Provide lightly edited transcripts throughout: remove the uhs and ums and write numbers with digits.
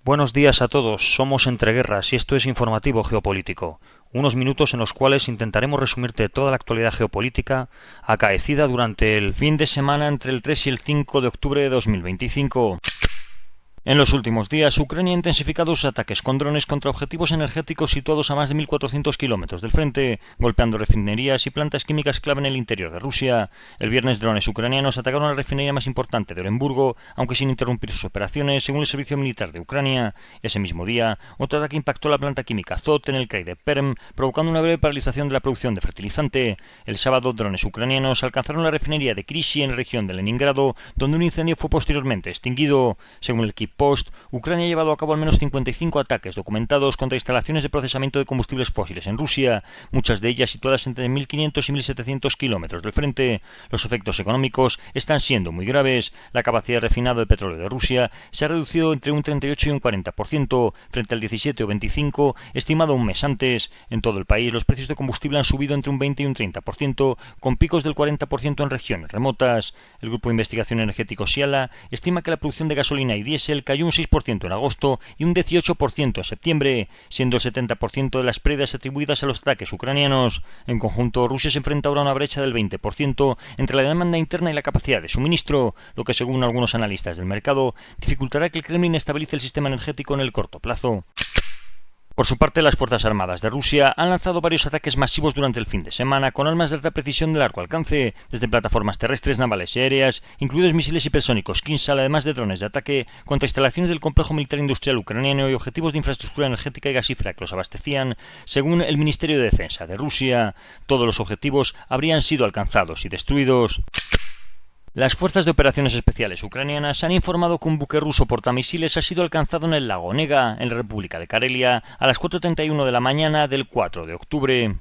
Buenos días a todos, somos Entre Guerras y esto es Informativo Geopolítico, unos minutos en los cuales intentaremos resumirte toda la actualidad geopolítica acaecida durante el fin de semana entre el 3 y el 5 de octubre de 2025. En los últimos días, Ucrania ha intensificado sus ataques con drones contra objetivos energéticos situados a más de 1.400 kilómetros del frente, golpeando refinerías y plantas químicas clave en el interior de Rusia. El viernes, drones ucranianos atacaron la refinería más importante de Orenburgo, aunque sin interrumpir sus operaciones, según el Servicio Militar de Ucrania. Ese mismo día, otro ataque impactó la planta química Azot en el krai de Perm, provocando una breve paralización de la producción de fertilizante. El sábado, drones ucranianos alcanzaron la refinería de Kryzhyi en la región de Leningrado, donde un incendio fue posteriormente extinguido. Según el equipo Post, Ucrania ha llevado a cabo al menos 55 ataques documentados contra instalaciones de procesamiento de combustibles fósiles en Rusia, muchas de ellas situadas entre 1.500 y 1.700 kilómetros del frente. Los efectos económicos están siendo muy graves. La capacidad refinada de petróleo de Rusia se ha reducido entre un 38 y un 40%, frente al 17 o 25 estimado un mes antes. En todo el país, los precios de combustible han subido entre un 20 y un 30%, con picos del 40% en regiones remotas. El Grupo de Investigación Energético Siala estima que la producción de gasolina y diésel cayó un 6% en agosto y un 18% en septiembre, siendo el 70% de las pérdidas atribuidas a los ataques ucranianos. En conjunto, Rusia se enfrenta ahora a una brecha del 20% entre la demanda interna y la capacidad de suministro, lo que, según algunos analistas del mercado, dificultará que el Kremlin estabilice el sistema energético en el corto plazo. Por su parte, las Fuerzas Armadas de Rusia han lanzado varios ataques masivos durante el fin de semana con armas de alta precisión de largo alcance, desde plataformas terrestres, navales y aéreas, incluidos misiles hipersónicos Kinzhal, además de drones de ataque contra instalaciones del complejo militar industrial ucraniano y objetivos de infraestructura energética y gasífera que los abastecían, según el Ministerio de Defensa de Rusia. Todos los objetivos habrían sido alcanzados y destruidos. Las Fuerzas de Operaciones Especiales ucranianas han informado que un buque ruso portamisiles ha sido alcanzado en el lago Onega, en la República de Karelia, a las 4:31 de la mañana del 4 de octubre.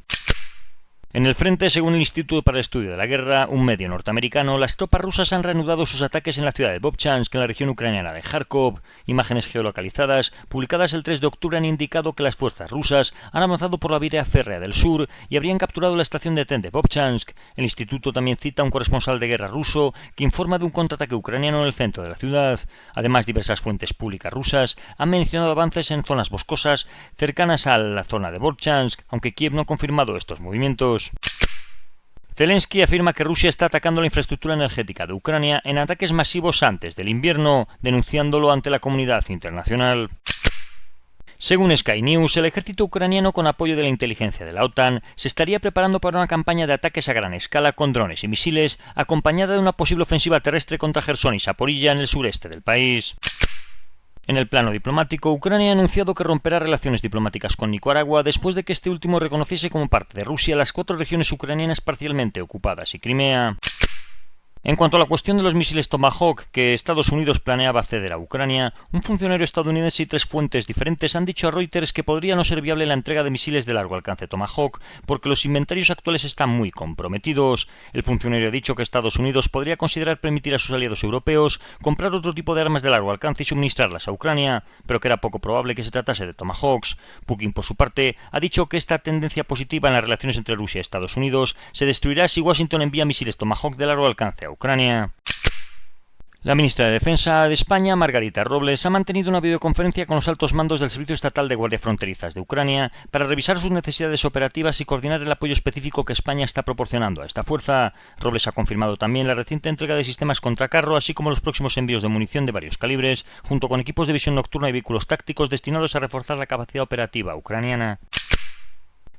En el frente, según el Instituto para el Estudio de la Guerra, un medio norteamericano, las tropas rusas han reanudado sus ataques en la ciudad de Vovchansk, en la región ucraniana de Kharkov. Imágenes geolocalizadas, publicadas el 3 de octubre, han indicado que las fuerzas rusas han avanzado por la vía férrea del sur y habrían capturado la estación de tren de Vovchansk. El instituto también cita a un corresponsal de guerra ruso que informa de un contraataque ucraniano en el centro de la ciudad. Además, diversas fuentes públicas rusas han mencionado avances en zonas boscosas cercanas a la zona de Vovchansk, aunque Kiev no ha confirmado estos movimientos. Zelensky afirma que Rusia está atacando la infraestructura energética de Ucrania en ataques masivos antes del invierno, denunciándolo ante la comunidad internacional. Según Sky News, el ejército ucraniano, con apoyo de la inteligencia de la OTAN, se estaría preparando para una campaña de ataques a gran escala con drones y misiles, acompañada de una posible ofensiva terrestre contra Jersón y Zaporilla en el sureste del país. En el plano diplomático, Ucrania ha anunciado que romperá relaciones diplomáticas con Nicaragua después de que este último reconociese como parte de Rusia las 4 regiones ucranianas parcialmente ocupadas y Crimea. En cuanto a la cuestión de los misiles Tomahawk que Estados Unidos planeaba ceder a Ucrania, un funcionario estadounidense y 3 fuentes diferentes han dicho a Reuters que podría no ser viable la entrega de misiles de largo alcance Tomahawk porque los inventarios actuales están muy comprometidos. El funcionario ha dicho que Estados Unidos podría considerar permitir a sus aliados europeos comprar otro tipo de armas de largo alcance y suministrarlas a Ucrania, pero que era poco probable que se tratase de Tomahawks. Putin, por su parte, ha dicho que esta tendencia positiva en las relaciones entre Rusia y Estados Unidos se destruirá si Washington envía misiles Tomahawk de largo alcance a Ucrania. La ministra de Defensa de España, Margarita Robles, ha mantenido una videoconferencia con los altos mandos del Servicio Estatal de Guardias Fronterizas de Ucrania para revisar sus necesidades operativas y coordinar el apoyo específico que España está proporcionando a esta fuerza. Robles ha confirmado también la reciente entrega de sistemas contra carro, así como los próximos envíos de munición de varios calibres, junto con equipos de visión nocturna y vehículos tácticos destinados a reforzar la capacidad operativa ucraniana.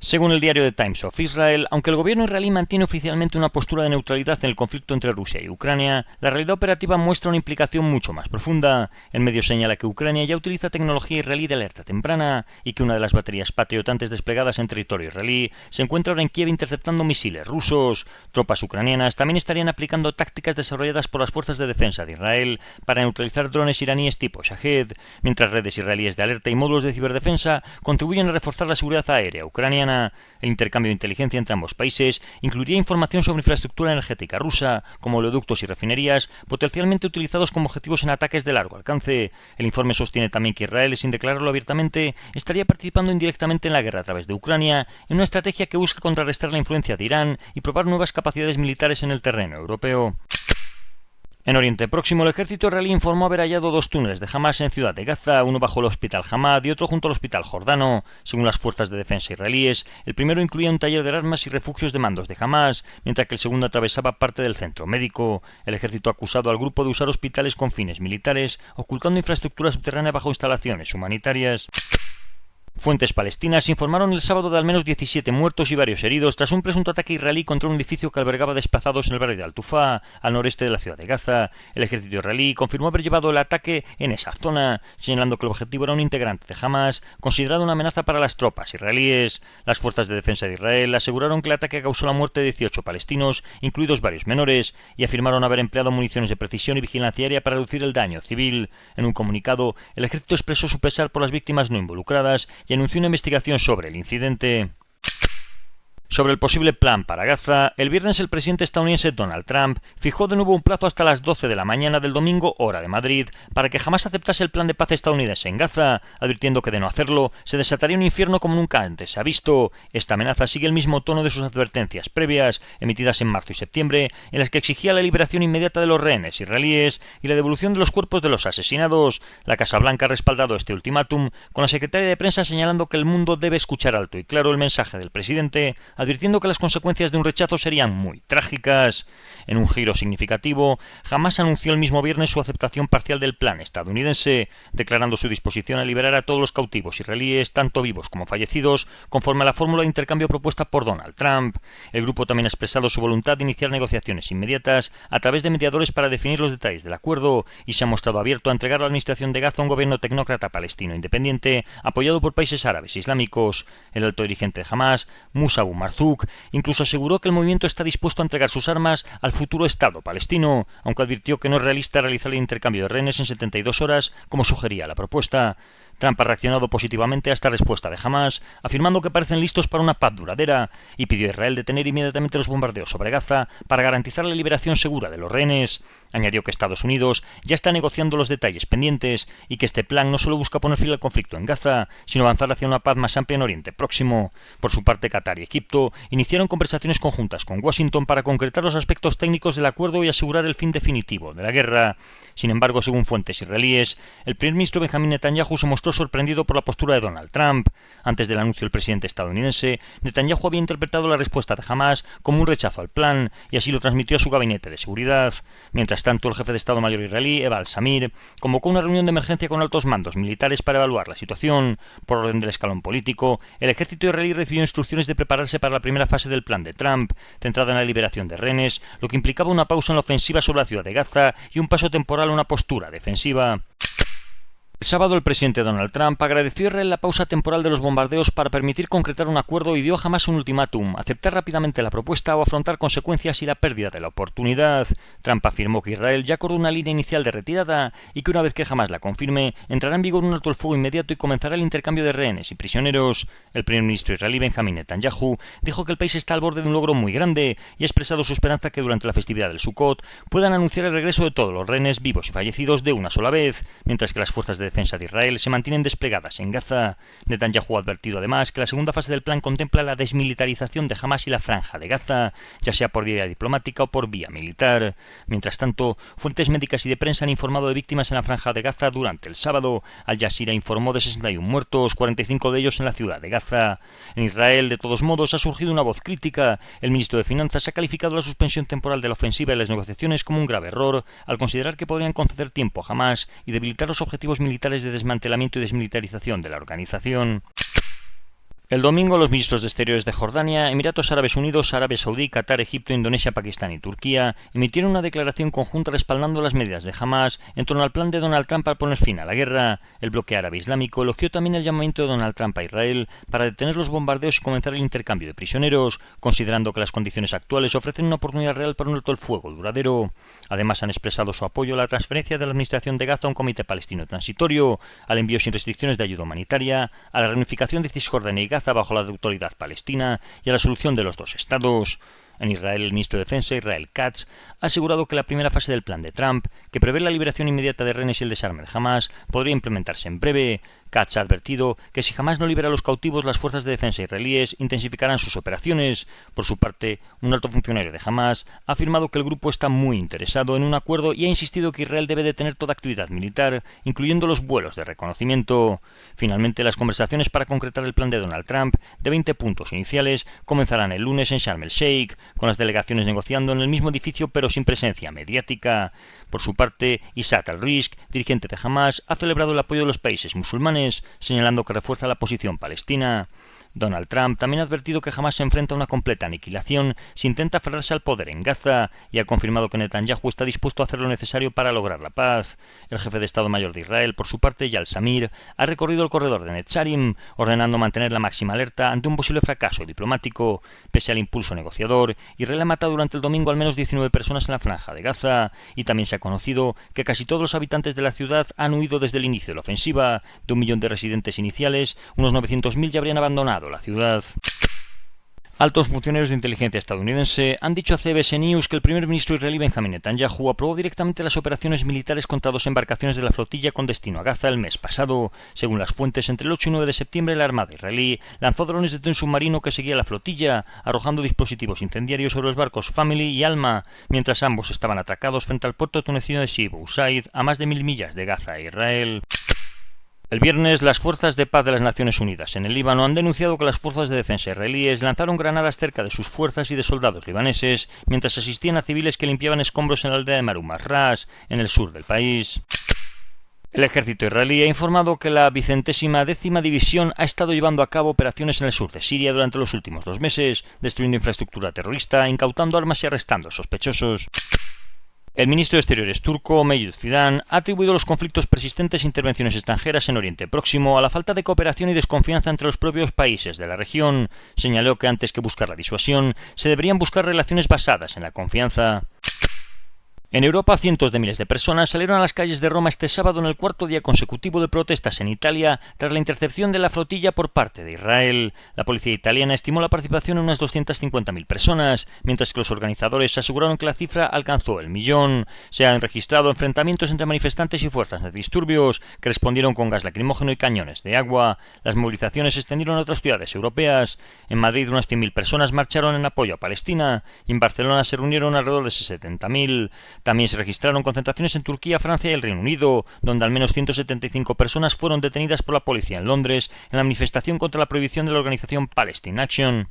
Según el diario The Times of Israel, aunque el gobierno israelí mantiene oficialmente una postura de neutralidad en el conflicto entre Rusia y Ucrania, la realidad operativa muestra una implicación mucho más profunda. El medio señala que Ucrania ya utiliza tecnología israelí de alerta temprana y que una de las baterías Patriot antes desplegadas en territorio israelí se encuentra ahora en Kiev interceptando misiles rusos. Tropas ucranianas también estarían aplicando tácticas desarrolladas por las fuerzas de defensa de Israel para neutralizar drones iraníes tipo Shahed, mientras redes israelíes de alerta y módulos de ciberdefensa contribuyen a reforzar la seguridad aérea ucraniana. El intercambio de inteligencia entre ambos países incluiría información sobre infraestructura energética rusa, como oleoductos y refinerías, potencialmente utilizados como objetivos en ataques de largo alcance. El informe sostiene también que Israel, sin declararlo abiertamente, estaría participando indirectamente en la guerra a través de Ucrania, en una estrategia que busca contrarrestar la influencia de Irán y probar nuevas capacidades militares en el terreno europeo. En Oriente Próximo, el ejército israelí informó haber hallado 2 túneles de Hamas en Ciudad de Gaza, uno bajo el Hospital Hamad y otro junto al Hospital Jordano. Según las fuerzas de defensa israelíes, el primero incluía un taller de armas y refugios de mandos de Hamas, mientras que el segundo atravesaba parte del centro médico. El ejército ha acusado al grupo de usar hospitales con fines militares, ocultando infraestructura subterránea bajo instalaciones humanitarias. Fuentes palestinas informaron el sábado de al menos 17 muertos y varios heridos tras un presunto ataque israelí contra un edificio que albergaba desplazados en el barrio de Al-Tufa, al noreste de la ciudad de Gaza. El ejército israelí confirmó haber llevado el ataque en esa zona, señalando que el objetivo era un integrante de Hamas, considerado una amenaza para las tropas israelíes. Las fuerzas de defensa de Israel aseguraron que el ataque causó la muerte de 18 palestinos, incluidos varios menores, y afirmaron haber empleado municiones de precisión y vigilancia aérea para reducir el daño civil. En un comunicado, el ejército expresó su pesar por las víctimas no involucradas y anunció una investigación sobre el incidente. Sobre el posible plan para Gaza, el viernes el presidente estadounidense Donald Trump fijó de nuevo un plazo hasta las 12 de la mañana del domingo, hora de Madrid, para que jamás aceptase el plan de paz estadounidense en Gaza, advirtiendo que de no hacerlo se desataría un infierno como nunca antes se ha visto. Esta amenaza sigue el mismo tono de sus advertencias previas, emitidas en marzo y septiembre, en las que exigía la liberación inmediata de los rehenes israelíes y la devolución de los cuerpos de los asesinados. La Casa Blanca ha respaldado este ultimátum, con la secretaria de prensa señalando que el mundo debe escuchar alto y claro el mensaje del presidente, advirtiendo que las consecuencias de un rechazo serían muy trágicas. En un giro significativo, Hamas anunció el mismo viernes su aceptación parcial del plan estadounidense, declarando su disposición a liberar a todos los cautivos israelíes, tanto vivos como fallecidos, conforme a la fórmula de intercambio propuesta por Donald Trump. El grupo también ha expresado su voluntad de iniciar negociaciones inmediatas a través de mediadores para definir los detalles del acuerdo y se ha mostrado abierto a entregar a la administración de Gaza a un gobierno tecnócrata palestino independiente, apoyado por países árabes islámicos. El alto dirigente de Hamas, Musa Abu Marzouk, incluso aseguró que el movimiento está dispuesto a entregar sus armas al futuro Estado palestino, aunque advirtió que no es realista realizar el intercambio de rehenes en 72 horas, como sugería la propuesta. Trump ha reaccionado positivamente a esta respuesta de Hamas, afirmando que parecen listos para una paz duradera, y pidió a Israel detener inmediatamente los bombardeos sobre Gaza para garantizar la liberación segura de los rehenes. Añadió que Estados Unidos ya está negociando los detalles pendientes y que este plan no solo busca poner fin al conflicto en Gaza, sino avanzar hacia una paz más amplia en Oriente Próximo. Por su parte, Qatar y Egipto iniciaron conversaciones conjuntas con Washington para concretar los aspectos técnicos del acuerdo y asegurar el fin definitivo de la guerra. Sin embargo, según fuentes israelíes, el primer ministro Benjamín Netanyahu se mostró sorprendido por la postura de Donald Trump. Antes del anuncio del presidente estadounidense, Netanyahu había interpretado la respuesta de Hamas como un rechazo al plan y así lo transmitió a su gabinete de seguridad. Mientras tanto, el jefe de Estado Mayor israelí, Eva al-Samir, convocó una reunión de emergencia con altos mandos militares para evaluar la situación. Por orden del escalón político, el ejército israelí recibió instrucciones de prepararse para la primera fase del plan de Trump, centrada en la liberación de rehenes, lo que implicaba una pausa en la ofensiva sobre la ciudad de Gaza y un paso temporal a una postura defensiva. El sábado el presidente Donald Trump agradeció a Israel la pausa temporal de los bombardeos para permitir concretar un acuerdo y dio a Hamas un ultimátum, aceptar rápidamente la propuesta o afrontar consecuencias y la pérdida de la oportunidad. Trump afirmó que Israel ya acordó una línea inicial de retirada y que una vez que Hamas la confirme, entrará en vigor un alto el fuego inmediato y comenzará el intercambio de rehenes y prisioneros. El primer ministro israelí Benjamín Netanyahu dijo que el país está al borde de un logro muy grande y ha expresado su esperanza que durante la festividad del Sukkot puedan anunciar el regreso de todos los rehenes vivos y fallecidos de una sola vez, mientras que las fuerzas de defensa de Israel se mantienen desplegadas en Gaza. Netanyahu ha advertido además que la segunda fase del plan contempla la desmilitarización de Hamas y la franja de Gaza, ya sea por vía diplomática o por vía militar. Mientras tanto, fuentes médicas y de prensa han informado de víctimas en la franja de Gaza durante el sábado. Al Jazeera informó de 61 muertos, 45 de ellos en la ciudad de Gaza. En Israel, de todos modos, ha surgido una voz crítica. El ministro de Finanzas ha calificado la suspensión temporal de la ofensiva y las negociaciones como un grave error, al considerar que podrían conceder tiempo a Hamas y debilitar los objetivos militares de desmantelamiento y desmilitarización de la organización. El domingo, los ministros de Exteriores de Jordania, Emiratos Árabes Unidos, Arabia Saudí, Qatar, Egipto, Indonesia, Pakistán y Turquía emitieron una declaración conjunta respaldando las medidas de Hamas en torno al plan de Donald Trump para poner fin a la guerra. El bloque árabe islámico elogió también el llamamiento de Donald Trump a Israel para detener los bombardeos y comenzar el intercambio de prisioneros, considerando que las condiciones actuales ofrecen una oportunidad real para un alto el fuego duradero. Además, han expresado su apoyo a la transferencia de la administración de Gaza a un comité palestino transitorio, al envío sin restricciones de ayuda humanitaria, a la reunificación de Cisjordania y Gaza bajo la autoridad palestina y a la solución de los dos estados. En Israel, el ministro de Defensa, Israel Katz, ha asegurado que la primera fase del plan de Trump, que prevé la liberación inmediata de rehenes y el desarme de Hamás, podría implementarse en breve. Katz ha advertido que si Hamás no libera a los cautivos, las fuerzas de defensa israelíes intensificarán sus operaciones. Por su parte, un alto funcionario de Hamás ha afirmado que el grupo está muy interesado en un acuerdo y ha insistido que Israel debe detener toda actividad militar, incluyendo los vuelos de reconocimiento. Finalmente, las conversaciones para concretar el plan de Donald Trump, de 20 puntos iniciales, comenzarán el lunes en Sharm el-Sheikh, con las delegaciones negociando en el mismo edificio pero sin presencia mediática. Por su parte, Isaac al-Risk, dirigente de Hamás, ha celebrado el apoyo de los países musulmanes, señalando que refuerza la posición palestina. Donald Trump también ha advertido que Hamás se enfrenta a una completa aniquilación si intenta aferrarse al poder en Gaza y ha confirmado que Netanyahu está dispuesto a hacer lo necesario para lograr la paz. El jefe de Estado Mayor de Israel, por su parte, Yal Samir, ha recorrido el corredor de Netzarim, ordenando mantener la máxima alerta ante un posible fracaso diplomático. Pese al impulso negociador, Israel ha matado durante el domingo al menos 19 personas en la franja de Gaza y también se ha conocido que casi todos los habitantes de la ciudad han huido desde el inicio de la ofensiva. De 1 millón de residentes iniciales, unos 900.000 ya habrían abandonado la ciudad. Altos funcionarios de inteligencia estadounidense han dicho a CBS News que el primer ministro israelí Benjamin Netanyahu aprobó directamente las operaciones militares contra 2 embarcaciones de la flotilla con destino a Gaza el mes pasado. Según las fuentes, entre el 8 y 9 de septiembre la Armada israelí lanzó drones desde un submarino que seguía la flotilla, arrojando dispositivos incendiarios sobre los barcos Family y Alma, mientras ambos estaban atracados frente al puerto tunecino de Sib Usaid, a más de 1000 millas de Gaza e Israel. El viernes, las fuerzas de paz de las Naciones Unidas en el Líbano han denunciado que las fuerzas de defensa israelíes lanzaron granadas cerca de sus fuerzas y de soldados libaneses mientras asistían a civiles que limpiaban escombros en la aldea de Marum al-Ras, en el sur del país. El ejército israelí ha informado que la 110ª División ha estado llevando a cabo operaciones en el sur de Siria durante los últimos 2 meses, destruyendo infraestructura terrorista, incautando armas y arrestando sospechosos. El ministro de Exteriores turco, Mevlut Fidan, ha atribuido los conflictos persistentes e intervenciones extranjeras en Oriente Próximo a la falta de cooperación y desconfianza entre los propios países de la región. Señaló que antes que buscar la disuasión, se deberían buscar relaciones basadas en la confianza. En Europa, cientos de miles de personas salieron a las calles de Roma este sábado en el 4º día consecutivo de protestas en Italia tras la intercepción de la flotilla por parte de Israel. La policía italiana estimó la participación en unas 250.000 personas, mientras que los organizadores aseguraron que la cifra alcanzó el 1.000.000. Se han registrado enfrentamientos entre manifestantes y fuerzas de disturbios, que respondieron con gas lacrimógeno y cañones de agua. Las movilizaciones se extendieron a otras ciudades europeas. En Madrid, unas 100.000 personas marcharon en apoyo a Palestina, y en Barcelona se reunieron alrededor de 70.000. También se registraron concentraciones en Turquía, Francia y el Reino Unido, donde al menos 175 personas fueron detenidas por la policía en Londres en la manifestación contra la prohibición de la organización Palestine Action.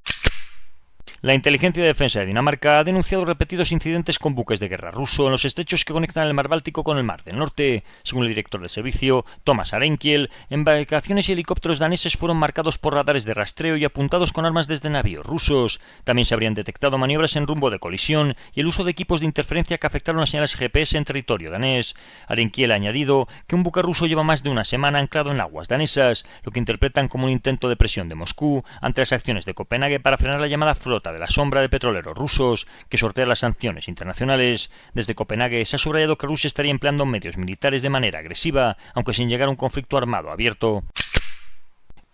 La inteligencia de defensa de Dinamarca ha denunciado repetidos incidentes con buques de guerra ruso en los estrechos que conectan el mar Báltico con el mar del Norte. Según el director del servicio, Thomas Arenkiel, embarcaciones y helicópteros daneses fueron marcados por radares de rastreo y apuntados con armas desde navíos rusos. También se habrían detectado maniobras en rumbo de colisión y el uso de equipos de interferencia que afectaron las señales GPS en territorio danés. Arenkiel ha añadido que un buque ruso lleva más de una semana anclado en aguas danesas, lo que interpretan como un intento de presión de Moscú ante las acciones de Copenhague para frenar la llamada flota de la sombra de petroleros rusos que sortea las sanciones internacionales. Desde Copenhague se ha subrayado que Rusia estaría empleando medios militares de manera agresiva, aunque sin llegar a un conflicto armado abierto.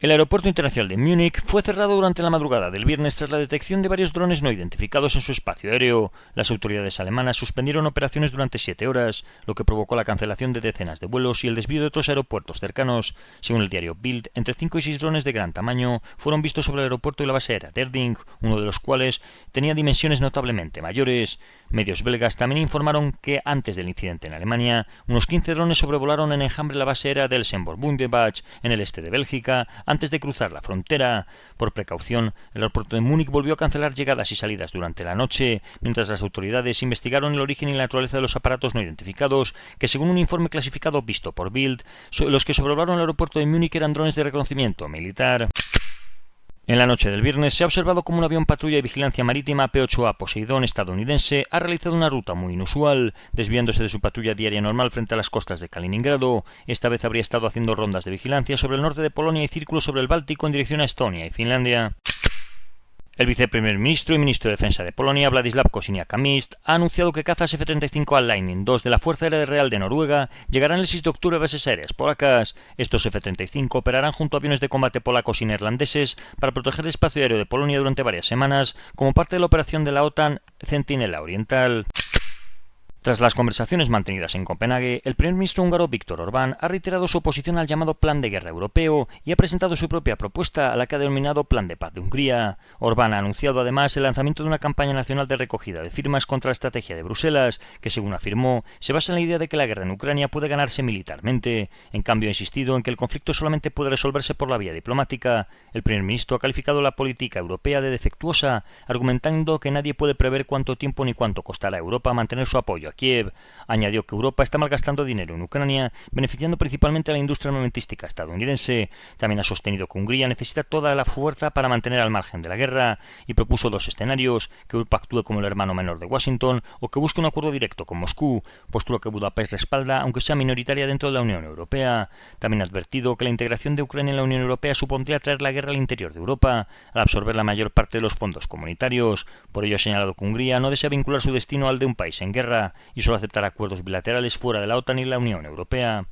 El aeropuerto internacional de Múnich fue cerrado durante la madrugada del viernes tras la detección de varios drones no identificados en su espacio aéreo. Las autoridades alemanas suspendieron operaciones durante 7 horas, lo que provocó la cancelación de decenas de vuelos y el desvío de otros aeropuertos cercanos. Según el diario Bild, entre 5 y 6 drones de gran tamaño fueron vistos sobre el aeropuerto y la base aérea de Erding, uno de los cuales tenía dimensiones notablemente mayores. Medios belgas también informaron que antes del incidente en Alemania, unos 15 drones sobrevolaron en enjambre la base aérea del Elsenborg-Bundebach, en el este de Bélgica, antes de cruzar la frontera. Por precaución, el aeropuerto de Múnich volvió a cancelar llegadas y salidas durante la noche, mientras las autoridades investigaron el origen y la naturaleza de los aparatos no identificados, que según un informe clasificado visto por Bild, los que sobrevolaron el aeropuerto de Múnich eran drones de reconocimiento militar. En la noche del viernes se ha observado como un avión patrulla de vigilancia marítima P-8A Poseidón estadounidense ha realizado una ruta muy inusual, desviándose de su patrulla diaria normal frente a las costas de Kaliningrado. Esta vez habría estado haciendo rondas de vigilancia sobre el norte de Polonia y círculos sobre el Báltico en dirección a Estonia y Finlandia. El viceprimer ministro y ministro de Defensa de Polonia, Władysław Kosiniak-Kamysz, ha anunciado que cazas F-35 Lightning II de la Fuerza Aérea Real de Noruega llegarán el 6 de octubre a bases aéreas polacas. Estos F-35 operarán junto a aviones de combate polacos y neerlandeses para proteger el espacio aéreo de Polonia durante varias semanas, como parte de la operación de la OTAN Centinela Oriental. Tras las conversaciones mantenidas en Copenhague, el primer ministro húngaro Viktor Orbán ha reiterado su oposición al llamado Plan de Guerra Europeo y ha presentado su propia propuesta, a la que ha denominado Plan de Paz de Hungría. Orbán ha anunciado además el lanzamiento de una campaña nacional de recogida de firmas contra la estrategia de Bruselas, que según afirmó, se basa en la idea de que la guerra en Ucrania puede ganarse militarmente. En cambio, ha insistido en que el conflicto solamente puede resolverse por la vía diplomática. El primer ministro ha calificado la política europea de defectuosa, argumentando que nadie puede prever cuánto tiempo ni cuánto costará a Europa mantener su apoyo a Kiev. Añadió que Europa está malgastando dinero en Ucrania, beneficiando principalmente a la industria armamentística estadounidense. También ha sostenido que Hungría necesita toda la fuerza para mantener al margen de la guerra y propuso dos escenarios: que Europa actúe como el hermano menor de Washington o que busque un acuerdo directo con Moscú, postura que Budapest respalda, aunque sea minoritaria dentro de la Unión Europea. También ha advertido que la integración de Ucrania en la Unión Europea supondría traer la guerra al interior de Europa, al absorber la mayor parte de los fondos comunitarios. Por ello ha señalado que Hungría no desea vincular su destino al de un país en guerra y solo aceptar acuerdos bilaterales fuera de la OTAN y la Unión Europea.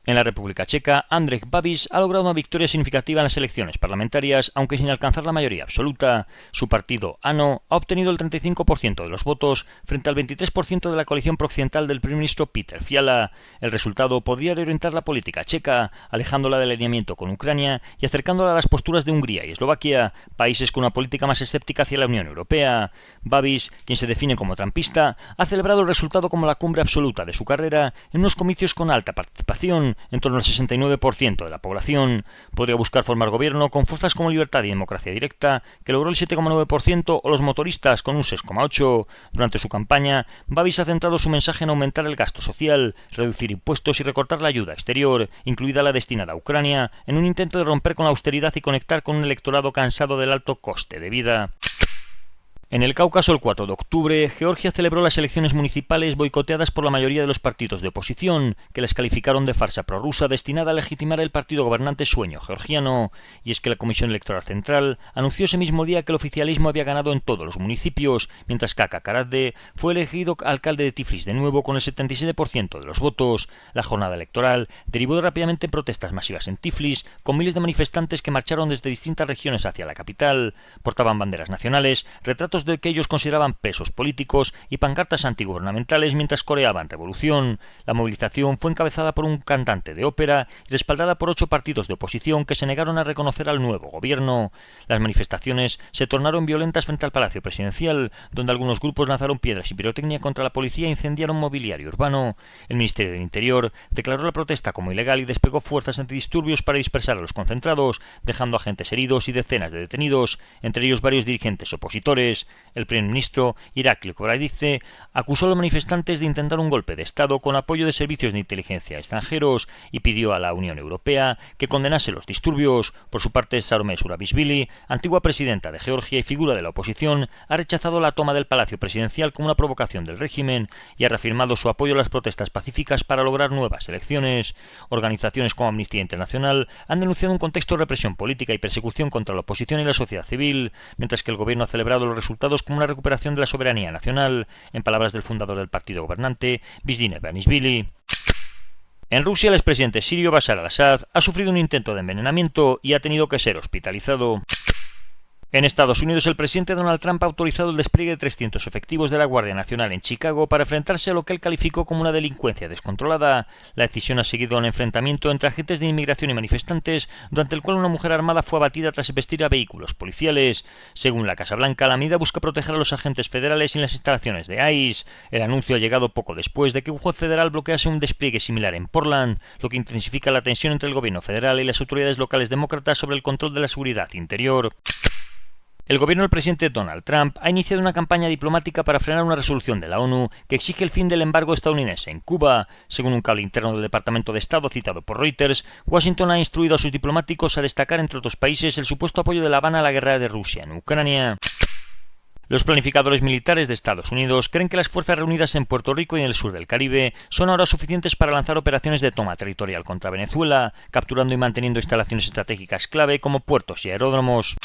En la República Checa, Andrej Babiš ha logrado una victoria significativa en las elecciones parlamentarias, aunque sin alcanzar la mayoría absoluta. Su partido, ANO, ha obtenido el 35% de los votos, frente al 23% de la coalición prooccidental del primer ministro Peter Fiala. El resultado podría reorientar la política checa, alejándola del alineamiento con Ucrania y acercándola a las posturas de Hungría y Eslovaquia, países con una política más escéptica hacia la Unión Europea. Babiš, quien se define como trampista, ha celebrado el resultado como la cumbre absoluta de su carrera en unos comicios con alta participación, en torno al 69% de la población. Podría buscar formar gobierno con fuerzas como Libertad y Democracia Directa, que logró el 7,9%, o los motoristas, con un 6,8%. Durante su campaña, Babiš ha centrado su mensaje en aumentar el gasto social, reducir impuestos y recortar la ayuda exterior, incluida la destinada a Ucrania, en un intento de romper con la austeridad y conectar con un electorado cansado del alto coste de vida. En el Cáucaso, el 4 de octubre, Georgia celebró las elecciones municipales boicoteadas por la mayoría de los partidos de oposición, que las calificaron de farsa prorrusa destinada a legitimar el partido gobernante Sueño Georgiano. Y es que la Comisión Electoral Central anunció ese mismo día que el oficialismo había ganado en todos los municipios, mientras que Aka Karadze fue elegido alcalde de Tiflis de nuevo con el 77% de los votos. La jornada electoral derivó rápidamente en protestas masivas en Tiflis, con miles de manifestantes que marcharon desde distintas regiones hacia la capital. Portaban banderas nacionales, retratos de que ellos consideraban presos políticos y pancartas antigubernamentales mientras coreaban revolución. La movilización fue encabezada por un cantante de ópera y respaldada por 8 partidos de oposición que se negaron a reconocer al nuevo gobierno. Las manifestaciones se tornaron violentas frente al Palacio Presidencial, donde algunos grupos lanzaron piedras y pirotecnia contra la policía e incendiaron mobiliario urbano. El Ministerio del Interior declaró la protesta como ilegal y desplegó fuerzas antidisturbios para dispersar a los concentrados, dejando agentes heridos y decenas de detenidos, entre ellos varios dirigentes opositores. El primer ministro Irakli Kobradice acusó a los manifestantes de intentar un golpe de Estado con apoyo de servicios de inteligencia extranjeros y pidió a la Unión Europea que condenase los disturbios. Por su parte, Salome Zurabishvili, antigua presidenta de Georgia y figura de la oposición, ha rechazado la toma del Palacio Presidencial como una provocación del régimen y ha reafirmado su apoyo a las protestas pacíficas para lograr nuevas elecciones. Organizaciones como Amnistía Internacional han denunciado un contexto de represión política y persecución contra la oposición y la sociedad civil, mientras que el gobierno ha celebrado los resultados como una recuperación de la soberanía nacional, en palabras del fundador del partido gobernante, Bidzina Ivanishvili. En Rusia, el expresidente sirio Bashar al-Assad ha sufrido un intento de envenenamiento y ha tenido que ser hospitalizado. En Estados Unidos, el presidente Donald Trump ha autorizado el despliegue de 300 efectivos de la Guardia Nacional en Chicago para enfrentarse a lo que él calificó como una delincuencia descontrolada. La decisión ha seguido a un enfrentamiento entre agentes de inmigración y manifestantes, durante el cual una mujer armada fue abatida tras embestir a vehículos policiales. Según la Casa Blanca, la medida busca proteger a los agentes federales en las instalaciones de ICE. El anuncio ha llegado poco después de que un juez federal bloquease un despliegue similar en Portland, lo que intensifica la tensión entre el gobierno federal y las autoridades locales demócratas sobre el control de la seguridad interior. El gobierno del presidente Donald Trump ha iniciado una campaña diplomática para frenar una resolución de la ONU que exige el fin del embargo estadounidense en Cuba. Según un cable interno del Departamento de Estado citado por Reuters, Washington ha instruido a sus diplomáticos a destacar, entre otros países, el supuesto apoyo de La Habana a la guerra de Rusia en Ucrania. Los planificadores militares de Estados Unidos creen que las fuerzas reunidas en Puerto Rico y en el sur del Caribe son ahora suficientes para lanzar operaciones de toma territorial contra Venezuela, capturando y manteniendo instalaciones estratégicas clave como puertos y aeródromos.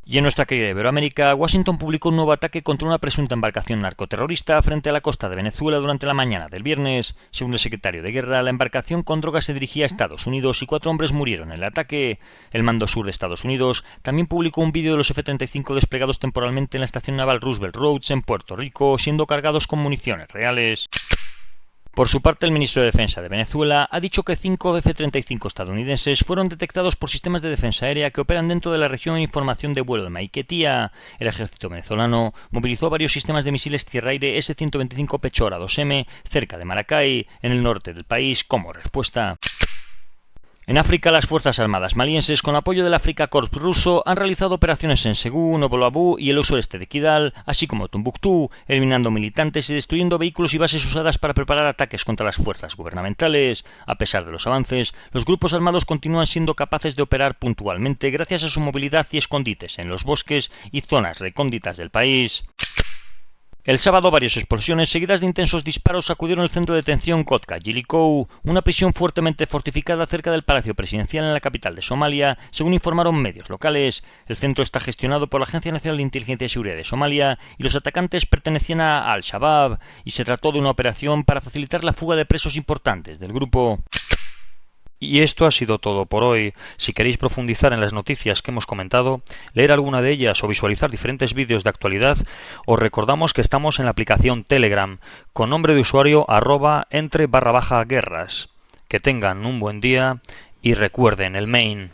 Y en nuestra querida Iberoamérica, Washington publicó un nuevo ataque contra una presunta embarcación narcoterrorista frente a la costa de Venezuela durante la mañana del viernes. Según el secretario de Guerra, la embarcación con drogas se dirigía a Estados Unidos y 4 hombres murieron en el ataque. El Mando Sur de Estados Unidos también publicó un vídeo de los F-35 desplegados temporalmente en la estación naval Roosevelt Roads en Puerto Rico, siendo cargados con municiones reales. Por su parte, el ministro de Defensa de Venezuela ha dicho que 5 F-35 estadounidenses fueron detectados por sistemas de defensa aérea que operan dentro de la región de información de vuelo de Maiquetía. El ejército venezolano movilizó varios sistemas de misiles tierra-aire S-125 Pechora 2M cerca de Maracay, en el norte del país, como respuesta. En África, las Fuerzas Armadas malienses, con apoyo del Afrika Korps ruso, han realizado operaciones en Segú, Novolabú y el sureste de Kidal, así como Tombuctú, eliminando militantes y destruyendo vehículos y bases usadas para preparar ataques contra las fuerzas gubernamentales. A pesar de los avances, los grupos armados continúan siendo capaces de operar puntualmente gracias a su movilidad y escondites en los bosques y zonas recónditas del país. El sábado, varias explosiones seguidas de intensos disparos sacudieron el centro de detención Kotka Gillikou, una prisión fuertemente fortificada cerca del Palacio Presidencial en la capital de Somalia, según informaron medios locales. El centro está gestionado por la Agencia Nacional de Inteligencia y Seguridad de Somalia y los atacantes pertenecían a Al-Shabaab, y se trató de una operación para facilitar la fuga de presos importantes del grupo. Y esto ha sido todo por hoy. Si queréis profundizar en las noticias que hemos comentado, leer alguna de ellas o visualizar diferentes vídeos de actualidad, os recordamos que estamos en la aplicación Telegram, con nombre de usuario @entre_guerras. Que tengan un buen día y recuerden el main.